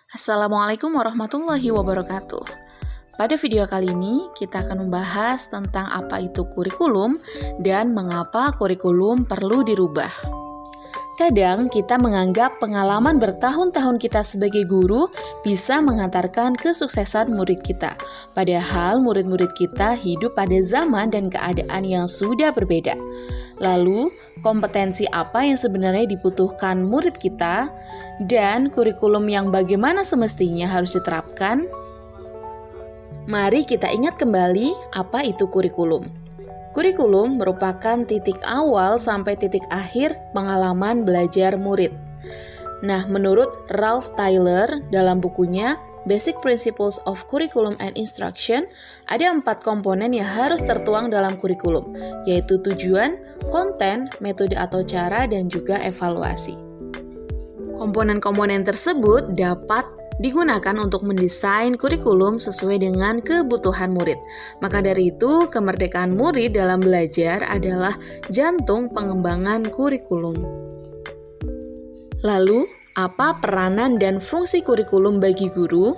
Assalamualaikum warahmatullahi wabarakatuh. Pada video kali ini, kita akan membahas tentang apa itu kurikulum dan mengapa kurikulum perlu dirubah. Kadang kita menganggap pengalaman bertahun-tahun kita sebagai guru bisa mengantarkan kesuksesan murid kita. Padahal murid-murid kita hidup pada zaman dan keadaan yang sudah berbeda. Lalu, kompetensi apa yang sebenarnya dibutuhkan murid kita dan kurikulum yang bagaimana semestinya harus diterapkan? Mari kita ingat kembali apa itu kurikulum. Kurikulum merupakan titik awal sampai titik akhir pengalaman belajar murid. Nah, menurut Ralph Tyler dalam bukunya Basic Principles of Curriculum and Instruction, ada 4 komponen yang harus tertuang dalam kurikulum, yaitu tujuan, konten, metode atau cara, dan juga evaluasi. Komponen-komponen tersebut dapat digunakan untuk mendesain kurikulum sesuai dengan kebutuhan murid. Maka dari itu, kemerdekaan murid dalam belajar adalah jantung pengembangan kurikulum. Lalu, apa peranan dan fungsi kurikulum bagi guru?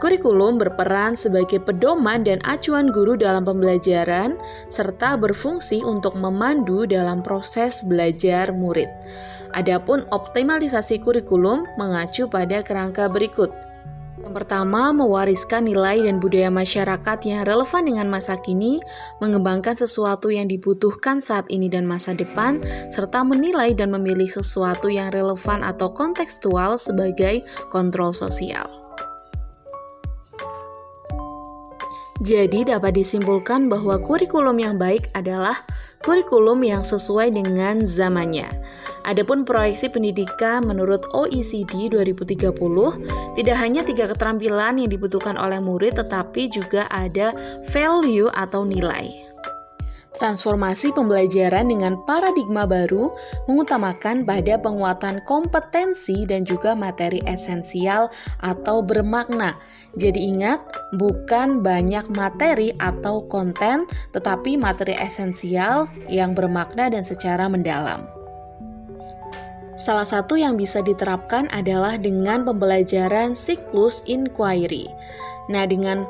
Kurikulum berperan sebagai pedoman dan acuan guru dalam pembelajaran, serta berfungsi untuk memandu dalam proses belajar murid. Adapun optimalisasi kurikulum mengacu pada kerangka berikut. Yang pertama, mewariskan nilai dan budaya masyarakat yang relevan dengan masa kini, mengembangkan sesuatu yang dibutuhkan saat ini dan masa depan, serta menilai dan memilih sesuatu yang relevan atau kontekstual sebagai kontrol sosial. Jadi dapat disimpulkan bahwa kurikulum yang baik adalah kurikulum yang sesuai dengan zamannya. Adapun proyeksi pendidikan menurut OECD 2030, tidak hanya 3 keterampilan yang dibutuhkan oleh murid, tetapi juga ada value atau nilai. Transformasi pembelajaran dengan paradigma baru mengutamakan pada penguatan kompetensi dan juga materi esensial atau bermakna. Jadi ingat, bukan banyak materi atau konten, tetapi materi esensial yang bermakna dan secara mendalam. Salah satu yang bisa diterapkan adalah dengan pembelajaran siklus inquiry. Nah, dengan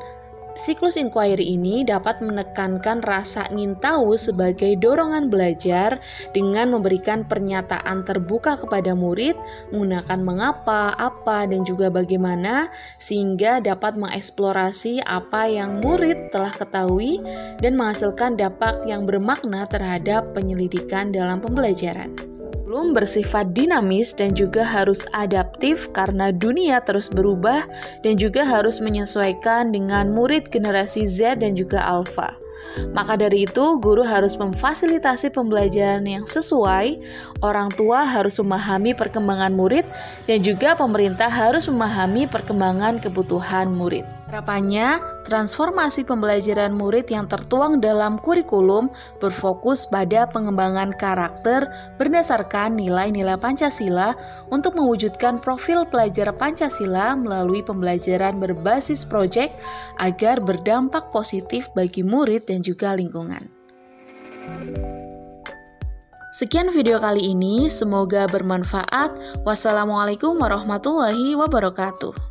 siklus inquiry ini dapat menekankan rasa ingin tahu sebagai dorongan belajar dengan memberikan pernyataan terbuka kepada murid, menggunakan mengapa, apa, dan juga bagaimana, sehingga dapat mengeksplorasi apa yang murid telah ketahui dan menghasilkan dampak yang bermakna terhadap penyelidikan dalam pembelajaran. Kurikulum bersifat dinamis dan juga harus adaptif karena dunia terus berubah dan juga harus menyesuaikan dengan murid generasi Z dan juga Alpha. Maka dari itu, guru harus memfasilitasi pembelajaran yang sesuai, orang tua harus memahami perkembangan murid, dan juga pemerintah harus memahami perkembangan kebutuhan murid. Harapannya, transformasi pembelajaran murid yang tertuang dalam kurikulum berfokus pada pengembangan karakter berdasarkan nilai-nilai Pancasila untuk mewujudkan profil pelajar Pancasila melalui pembelajaran berbasis proyek agar berdampak positif bagi murid dan juga lingkungan. Sekian video kali ini, semoga bermanfaat. Wassalamualaikum warahmatullahi wabarakatuh.